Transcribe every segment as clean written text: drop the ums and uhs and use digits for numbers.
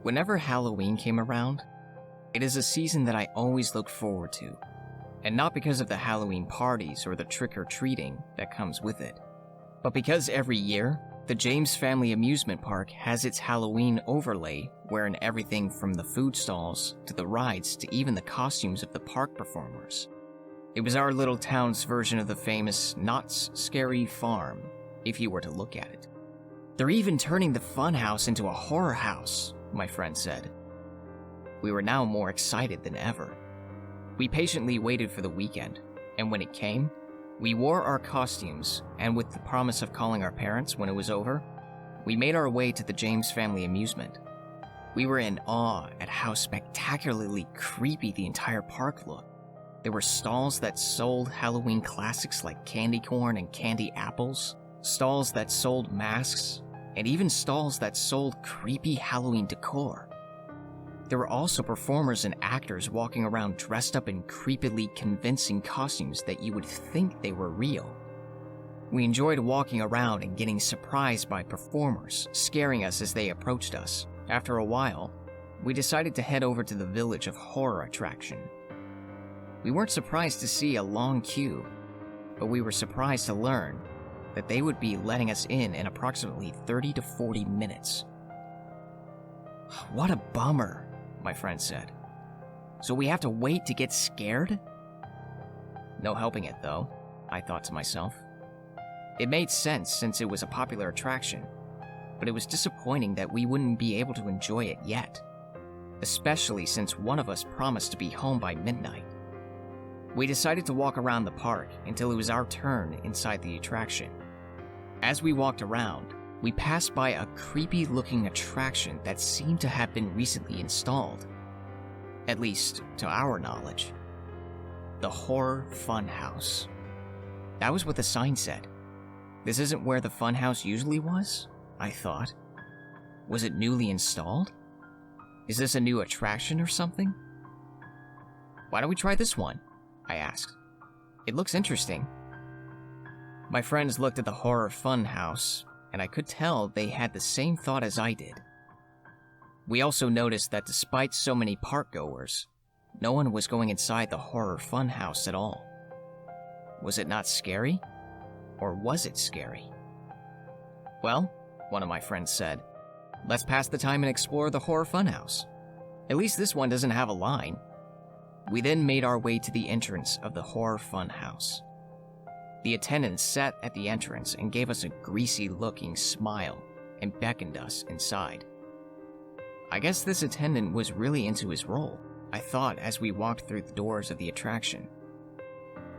Whenever Halloween came around, it is a season that I always looked forward to, and not because of the Halloween parties or the trick-or-treating that comes with it, but because every year, the James Family Amusement Park has its Halloween overlay wherein everything from the food stalls to the rides to even the costumes of the park performers. It was our little town's version of the famous Knott's Scary Farm, if you were to look at it. "They're even turning the fun house into a horror house," my friend said. We were now more excited than ever. We patiently waited for the weekend, and when it came, we wore our costumes, and with the promise of calling our parents when it was over, we made our way to the James Family Amusement. We were in awe at how spectacularly creepy the entire park looked. There were stalls that sold Halloween classics like candy corn and candy apples, stalls that sold masks, and even stalls that sold creepy Halloween decor. There were also performers and actors walking around dressed up in creepily convincing costumes that you would think they were real. We enjoyed walking around and getting surprised by performers, scaring us as they approached us. After a while, we decided to head over to the Village of Horror attraction. We weren't surprised to see a long queue, but we were surprised to learn that they would be letting us in approximately 30 to 40 minutes. "What a bummer," my friend said. "So we have to wait to get scared?" No helping it though, I thought to myself. It made sense since it was a popular attraction, but it was disappointing that we wouldn't be able to enjoy it yet, especially since one of us promised to be home by midnight. We decided to walk around the park until it was our turn inside the attraction. As we walked around, we passed by a creepy-looking attraction that seemed to have been recently installed, at least to our knowledge. The Horror Funhouse. That was what the sign said. This isn't where the funhouse usually was, I thought. Was it newly installed? Is this a new attraction or something? "Why don't we try this one?" I asked. "It looks interesting." My friends looked at the Horror Funhouse, and I could tell they had the same thought as I did. We also noticed that despite so many park-goers, no one was going inside the Horror Funhouse at all. Was it not scary? Or was it scary? "Well," one of my friends said, "let's pass the time and explore the Horror Funhouse. At least this one doesn't have a line." We then made our way to the entrance of the Horror Funhouse. The attendant sat at the entrance and gave us a greasy-looking smile and beckoned us inside. I guess this attendant was really into his role, I thought as we walked through the doors of the attraction.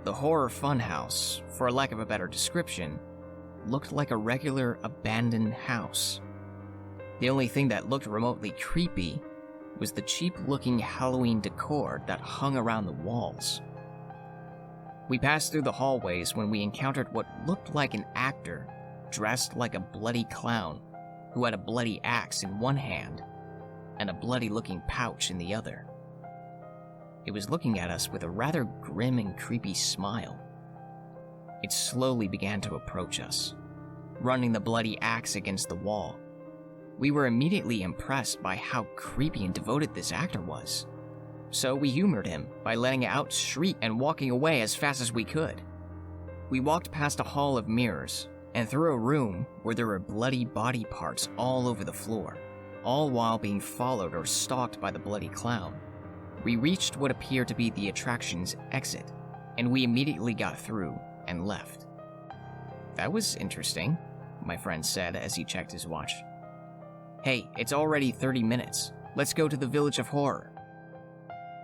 The Horror Funhouse, for lack of a better description, looked like a regular abandoned house. The only thing that looked remotely creepy was the cheap-looking Halloween decor that hung around the walls. We passed through the hallways when we encountered what looked like an actor dressed like a bloody clown who had a bloody axe in one hand and a bloody-looking pouch in the other. It was looking at us with a rather grim and creepy smile. It slowly began to approach us, running the bloody axe against the wall. We were immediately impressed by how creepy and devoted this actor was, so we humored him by letting out shriek and walking away as fast as we could. We walked past a hall of mirrors and through a room where there were bloody body parts all over the floor, all while being followed or stalked by the bloody clown. We reached what appeared to be the attraction's exit, and we immediately got through and left. "That was interesting," my friend said as he checked his watch. "Hey, it's already 30 minutes. Let's go to the Village of Horror."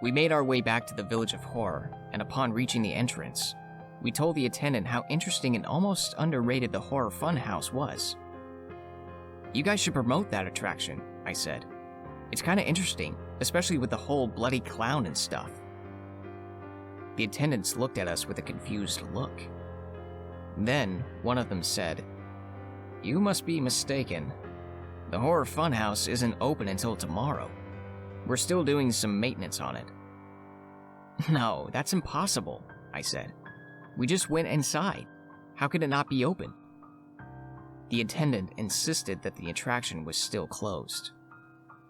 We made our way back to the Village of Horror, and upon reaching the entrance, we told the attendant how interesting and almost underrated the Horror Funhouse was. "You guys should promote that attraction," I said. "It's kinda interesting, especially with the whole bloody clown and stuff." The attendants looked at us with a confused look. Then, one of them said, "You must be mistaken. The Horror Funhouse isn't open until tomorrow. We're still doing some maintenance on it." "No, that's impossible," I said. "We just went inside. How could it not be open?" The attendant insisted that the attraction was still closed.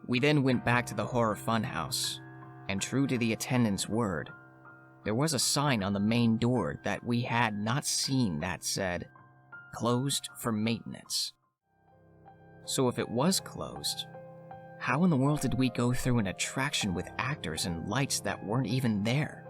We then went back to the horror funhouse, and true to the attendant's word, there was a sign on the main door that we had not seen that said, "Closed for maintenance." So if it was closed, how in the world did we go through an attraction with actors and lights that weren't even there?